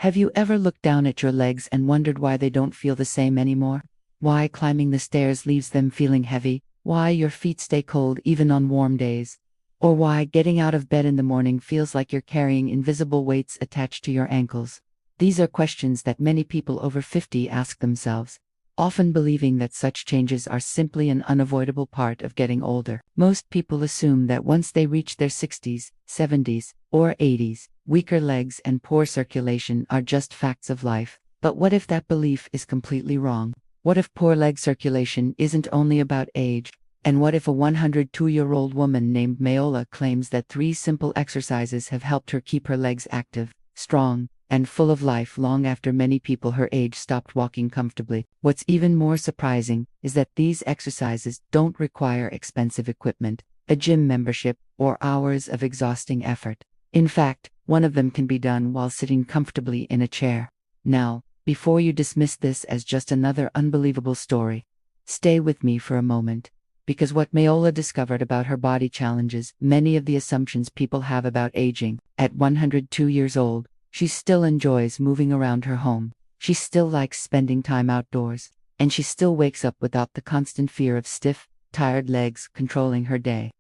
Have you ever looked down at your legs and wondered why they don't feel the same anymore? Why climbing the stairs leaves them feeling heavy? Why your feet stay cold even on warm days? Or why getting out of bed in the morning feels like you're carrying invisible weights attached to your ankles? These are questions that many people over 50 ask themselves, often believing that such changes are simply an unavoidable part of getting older. Most people assume that once they reach their 60s, 70s, or 80s, weaker legs and poor circulation are just facts of life. But what if that belief is completely wrong? What if poor leg circulation isn't only about age? And what if a 102-year-old woman named Mayola claims that 3 simple exercises have helped her keep her legs active, strong, and full of life long after many people her age stopped walking comfortably? What's even more surprising is that these exercises don't require expensive equipment, a gym membership, or hours of exhausting effort. In fact, one of them can be done while sitting comfortably in a chair. Now, before you dismiss this as just another unbelievable story, stay with me for a moment. Because what Mayola discovered about her body challenges many of the assumptions people have about aging. At 102 years old, she still enjoys moving around her home. She still likes spending time outdoors. And she still wakes up without the constant fear of stiff, tired legs controlling her day.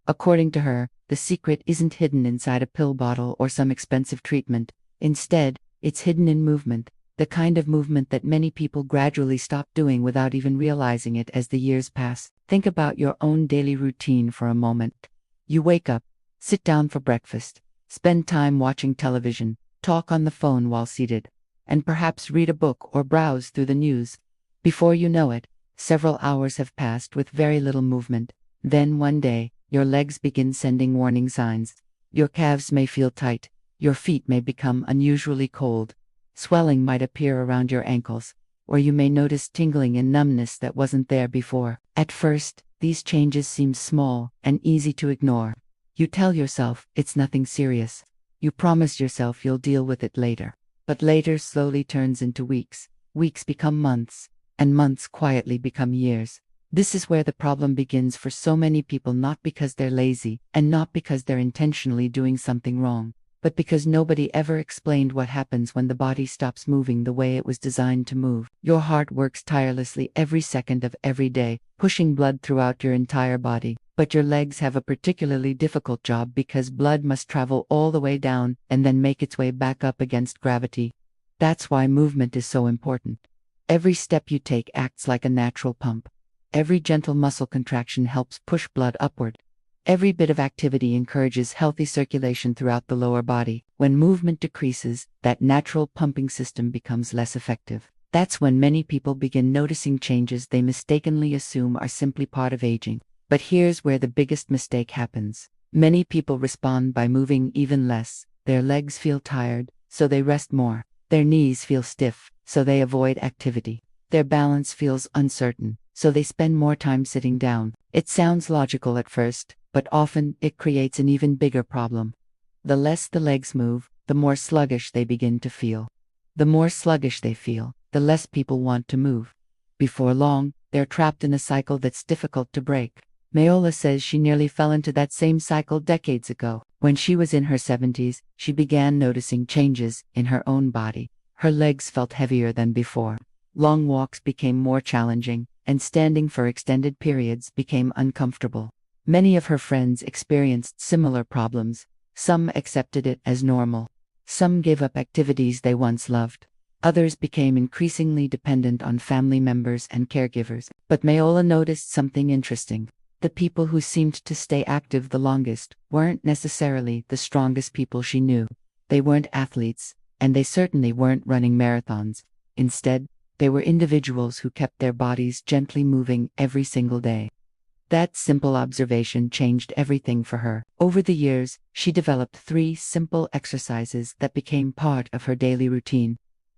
According to her, the secret isn't hidden inside a pill bottle or some expensive treatment. Instead, it's hidden in movement, the kind of movement that many people gradually stop doing without even realizing it as the years pass. Think about your own daily routine for a moment. You wake up, sit down for breakfast, spend time watching television, talk on the phone while seated, and perhaps read a book or browse through the news. Before you know it, several hours have passed with very little movement. Then one day, your legs begin sending warning signs. Your calves may feel tight, your feet may become unusually cold, swelling might appear around your ankles, or you may notice tingling and numbness that wasn't there before. At first, these changes seem small and easy to ignore. You tell yourself it's nothing serious. You promise yourself you'll deal with it later. But later slowly turns into weeks. Weeks become months, and months quietly become years. This is where the problem begins for so many people, not because they're lazy, and not because they're intentionally doing something wrong, but because nobody ever explained what happens when the body stops moving the way it was designed to move. Your heart works tirelessly every second of every day, pushing blood throughout your entire body. But your legs have a particularly difficult job because blood must travel all the way down and then make its way back up against gravity. That's why movement is so important. Every step you take acts like a natural pump. Every gentle muscle contraction helps push blood upward. Every bit of activity encourages healthy circulation throughout the lower body. When movement decreases, that natural pumping system becomes less effective. That's when many people begin noticing changes they mistakenly assume are simply part of aging. But here's where the biggest mistake happens. Many people respond by moving even less. Their legs feel tired, so they rest more. Their knees feel stiff, so they avoid activity. Their balance feels uncertain, so they spend more time sitting down. It sounds logical at first, but often it creates an even bigger problem. The less the legs move, the more sluggish they begin to feel. The more sluggish they feel, the less people want to move. Before long, they're trapped in a cycle that's difficult to break. Mayola says she nearly fell into that same cycle decades ago. When she was in her 70s, she began noticing changes in her own body. Her legs felt heavier than before. Long walks became more challenging, and standing for extended periods became uncomfortable. Many of her friends experienced similar problems. Some accepted it as normal. Some gave up activities they once loved. Others became increasingly dependent on family members and caregivers. But Mayola noticed something interesting. The people who seemed to stay active the longest weren't necessarily the strongest people she knew. They weren't athletes, and they certainly weren't running marathons. Instead, they were individuals who kept their bodies gently moving every single day. That simple observation changed everything for her. Over the years, she developed 3 simple exercises that became part of her daily routine.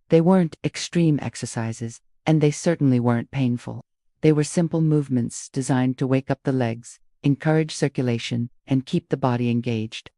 They weren't extreme exercises, and they certainly weren't painful. They were simple movements designed to wake up the legs, encourage circulation, and keep the body engaged.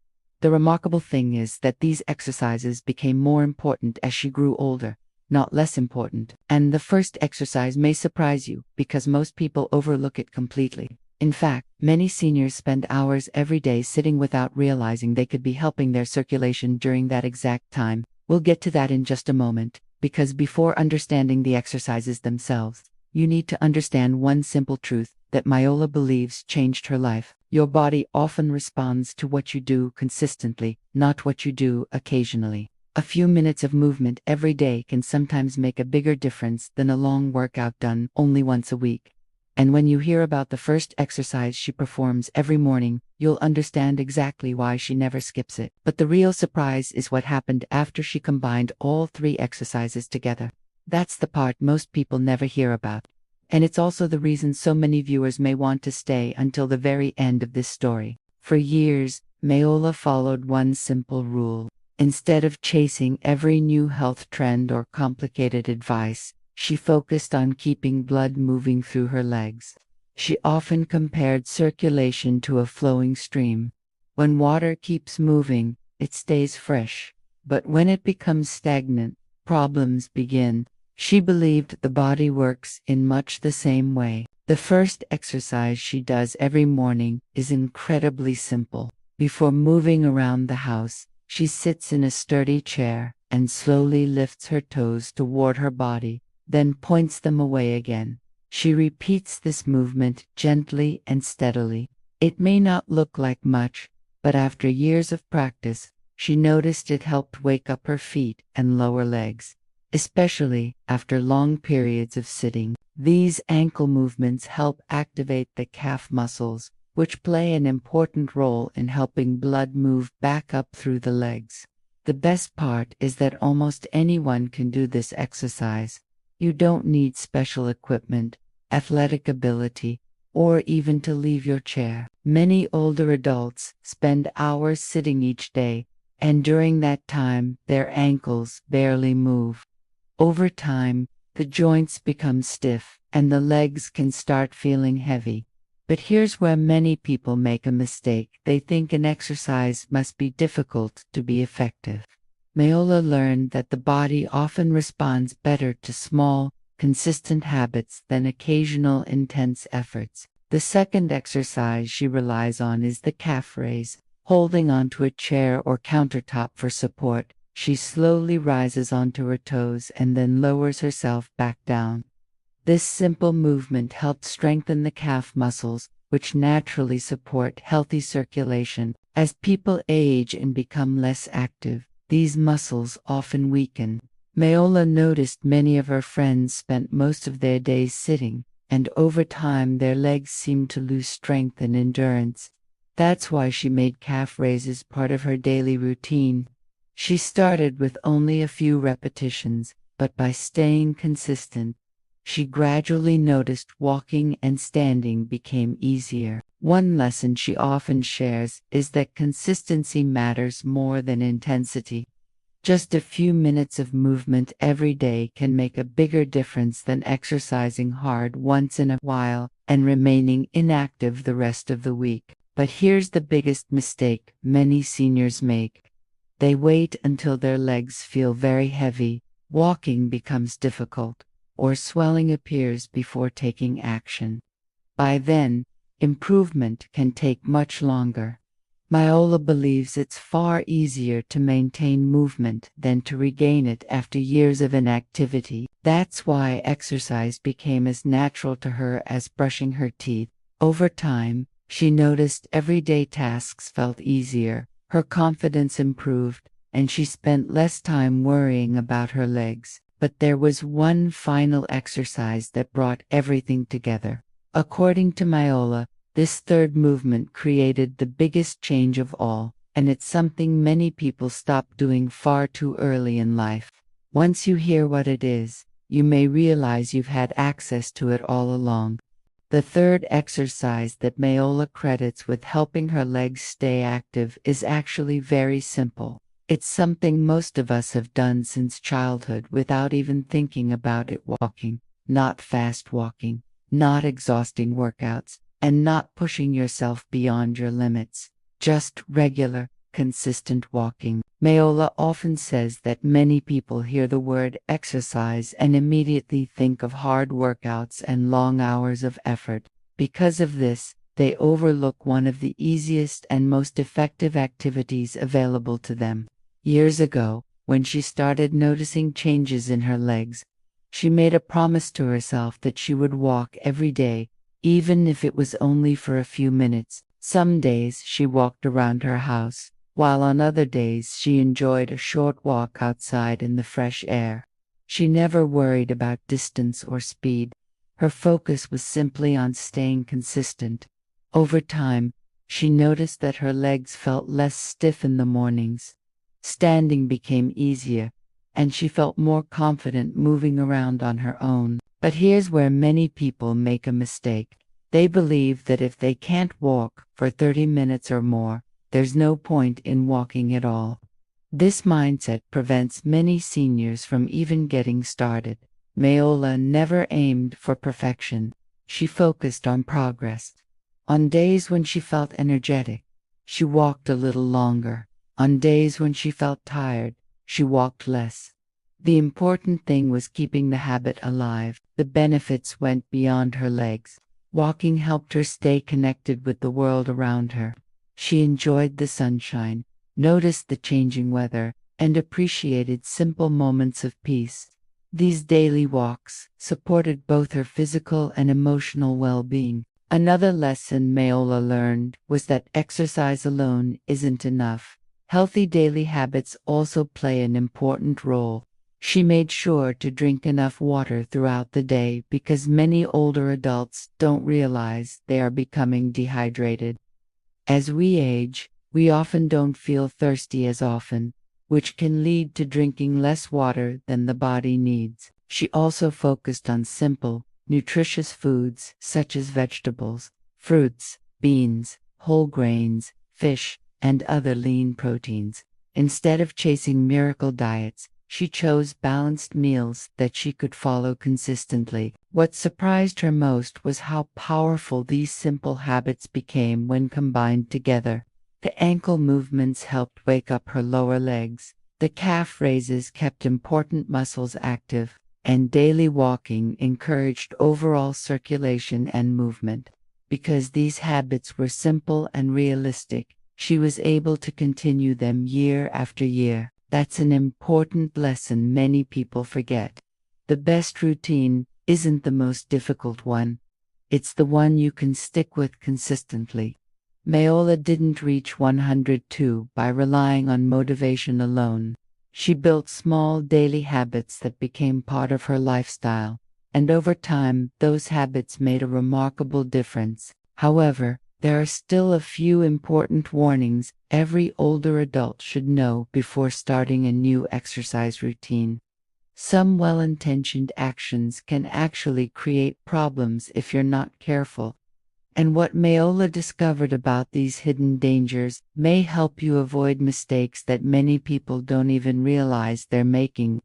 The remarkable thing is that these exercises became more important as she grew older, not less important. And the first exercise may surprise you, because most people overlook it completely. In fact, many seniors spend hours every day sitting without realizing they could be helping their circulation during that exact time. We'll get to that in just a moment, because before understanding the exercises themselves, you need to understand one simple truth that Myola believes changed her life. Your body often responds to what you do consistently, not what you do occasionally. A few minutes of movement every day can sometimes make a bigger difference than a long workout done only once a week. And when you hear about the first exercise she performs every morning, you'll understand exactly why she never skips it. But the real surprise is what happened after she combined all three exercises together. That's the part most people never hear about. And it's also the reason so many viewers may want to stay until the very end of this story. For years, Myola followed one simple rule. Instead of chasing every new health trend or complicated advice, she focused on keeping blood moving through her legs. She often compared circulation to a flowing stream. When water keeps moving, it stays fresh. But when it becomes stagnant, problems begin. She believed the body works in much the same way. The first exercise she does every morning is incredibly simple. Before moving around the house, she sits in a sturdy chair and slowly lifts her toes toward her body, then points them away again. She repeats this movement gently and steadily. It may not look like much, but after years of practice, she noticed it helped wake up her feet and lower legs, especially after long periods of sitting. These ankle movements help activate the calf muscles, which play an important role in helping blood move back up through the legs. The best part is that almost anyone can do this exercise. You don't need special equipment, athletic ability, or even to leave your chair. Many older adults spend hours sitting each day, and during that time, their ankles barely move. Over time, the joints become stiff, and the legs can start feeling heavy. But here's where many people make a mistake. They think an exercise must be difficult to be effective. Myola learned that the body often responds better to small, consistent habits than occasional intense efforts. The second exercise she relies on is the calf raise. Holding onto a chair or countertop for support, she slowly rises onto her toes and then lowers herself back down. This simple movement helps strengthen the calf muscles, which naturally support healthy circulation. As people age and become less active, these muscles often weaken. Myola noticed many of her friends spent most of their days sitting, and over time their legs seemed to lose strength and endurance. That's why she made calf raises part of her daily routine. She started with only a few repetitions, but by staying consistent, she gradually noticed walking and standing became easier. One lesson she often shares is that consistency matters more than intensity. Just a few minutes of movement every day can make a bigger difference than exercising hard once in a while and remaining inactive the rest of the week. But here's the biggest mistake many seniors make. They wait until their legs feel very heavy, walking becomes difficult, or swelling appears before taking action. By then, improvement can take much longer. Myola believes it's far easier to maintain movement than to regain it after years of inactivity. That's why exercise became as natural to her as brushing her teeth. Over time, she noticed everyday tasks felt easier, her confidence improved, and she spent less time worrying about her legs. But there was one final exercise that brought everything together. According to Myola, this third movement created the biggest change of all, and it's something many people stop doing far too early in life. Once you hear what it is, you may realize you've had access to it all along. The third exercise that Myola credits with helping her legs stay active is actually very simple. It's something most of us have done since childhood without even thinking about it: walking, not fast walking, not exhausting workouts, and not pushing yourself beyond your limits. Just regular, consistent walking. Myola often says that many people hear the word exercise and immediately think of hard workouts and long hours of effort. Because of this, they overlook one of the easiest and most effective activities available to them. Years ago, When she started noticing changes in her legs, she made a promise to herself that she would walk every day, even if it was only for a few minutes. Some days she walked around her house, while on other days she enjoyed a short walk outside in the fresh air. She never worried about distance or speed. Her focus was simply on staying consistent. Over time, she noticed that her legs felt less stiff in the mornings. Standing became easier, and she felt more confident moving around on her own. But here's where many people make a mistake. They believe that if they can't walk for 30 minutes or more, there's no point in walking at all. This mindset prevents many seniors from even getting started. Mayola never aimed for perfection. She focused on progress. On days when she felt energetic, she walked a little longer. On days when she felt tired, she walked less. The important thing was keeping the habit alive. The benefits went beyond her legs. Walking helped her stay connected with the world around her. She enjoyed the sunshine, noticed the changing weather, and appreciated simple moments of peace. These daily walks supported both her physical and emotional well-being. Another lesson Mayola learned was that exercise alone isn't enough. Healthy daily habits also play an important role. She made sure to drink enough water throughout the day because many older adults don't realize they are becoming dehydrated. As we age, we often don't feel thirsty as often, which can lead to drinking less water than the body needs. She also focused on simple, nutritious foods such as vegetables, fruits, beans, whole grains, fish, and other lean proteins. Instead of chasing miracle diets, she chose balanced meals that she could follow consistently. What surprised her most was how powerful these simple habits became when combined together. The ankle movements helped wake up her lower legs. The calf raises kept important muscles active, and daily walking encouraged overall circulation and movement. Because these habits were simple and realistic, she was able to continue them year after year. That's an important lesson many people forget. The best routine isn't the most difficult one. It's the one you can stick with consistently. Mayola didn't reach 102 by relying on motivation alone. She built small daily habits that became part of her lifestyle, and over time, those habits made a remarkable difference. However, there are still a few important warnings every older adult should know before starting a new exercise routine. Some well-intentioned actions can actually create problems if you're not careful. And what Mayola discovered about these hidden dangers may help you avoid mistakes that many people don't even realize they're making.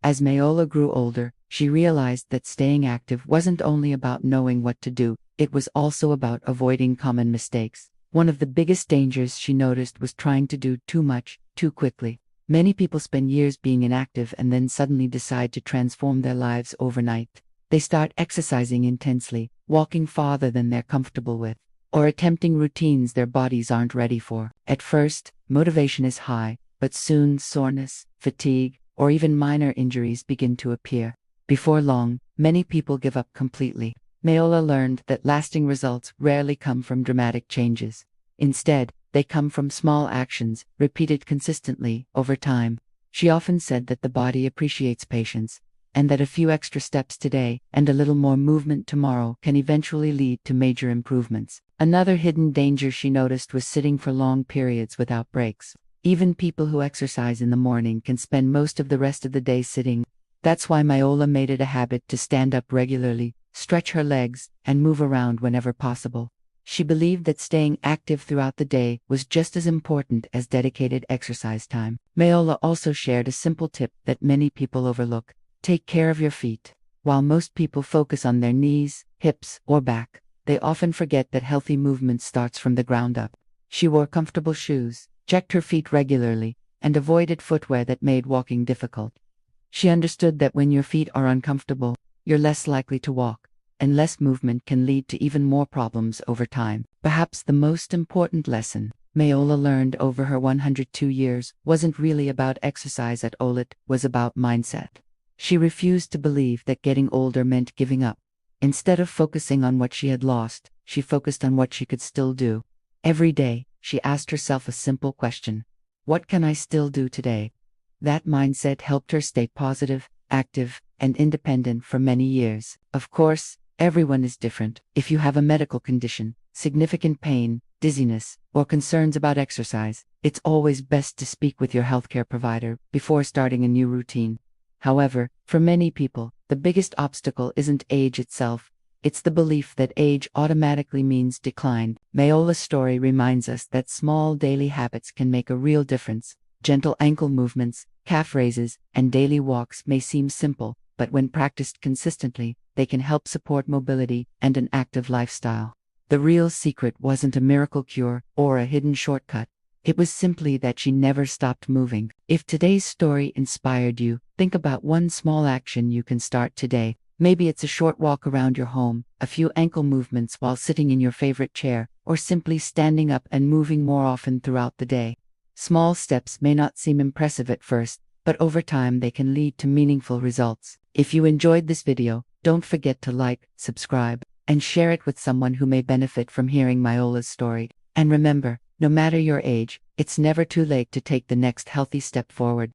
As Mayola grew older, she realized that staying active wasn't only about knowing what to do, it was also about avoiding common mistakes. One of the biggest dangers she noticed was trying to do too much, too quickly. Many people spend years being inactive and then suddenly decide to transform their lives overnight. They start exercising intensely, walking farther than they're comfortable with, or attempting routines their bodies aren't ready for. At first, motivation is high, but soon soreness, fatigue, or even minor injuries begin to appear. Before long, many people give up completely. Mayola learned that lasting results rarely come from dramatic changes. Instead, they come from small actions, repeated consistently over time. She often said that the body appreciates patience, and that a few extra steps today and a little more movement tomorrow can eventually lead to major improvements. Another hidden danger she noticed was sitting for long periods without breaks. Even people who exercise in the morning can spend most of the rest of the day sitting. That's why Mayola made it a habit to stand up regularly, stretch her legs, and move around whenever possible. She believed that staying active throughout the day was just as important as dedicated exercise time. Mayola also shared a simple tip that many people overlook. Take care of your feet. While most people focus on their knees, hips, or back, they often forget that healthy movement starts from the ground up. She wore comfortable shoes, checked her feet regularly, and avoided footwear that made walking difficult. She understood that when your feet are uncomfortable, you're less likely to walk, and less movement can lead to even more problems over time. Perhaps the most important lesson Mayola learned over her 102 years wasn't really about exercise at all, it was about mindset. She refused to believe that getting older meant giving up. Instead of focusing on what she had lost, she focused on what she could still do. Every day, she asked herself a simple question: what can I still do today? That mindset helped her stay positive, active, and independent for many years. Of course, everyone is different. If you have a medical condition, significant pain, dizziness, or concerns about exercise, it's always best to speak with your healthcare provider before starting a new routine. However, for many people, the biggest obstacle isn't age itself. It's the belief that age automatically means decline. Mayola's story reminds us that small daily habits can make a real difference. Gentle ankle movements, calf raises, and daily walks may seem simple, but when practiced consistently, they can help support mobility and an active lifestyle. The real secret wasn't a miracle cure or a hidden shortcut. It was simply that she never stopped moving. If today's story inspired you, think about one small action you can start today. Maybe it's a short walk around your home, a few ankle movements while sitting in your favorite chair, or simply standing up and moving more often throughout the day. Small steps may not seem impressive at first, but over time they can lead to meaningful results. If you enjoyed this video, don't forget to like, subscribe, and share it with someone who may benefit from hearing Mayola's story. And remember, no matter your age, it's never too late to take the next healthy step forward.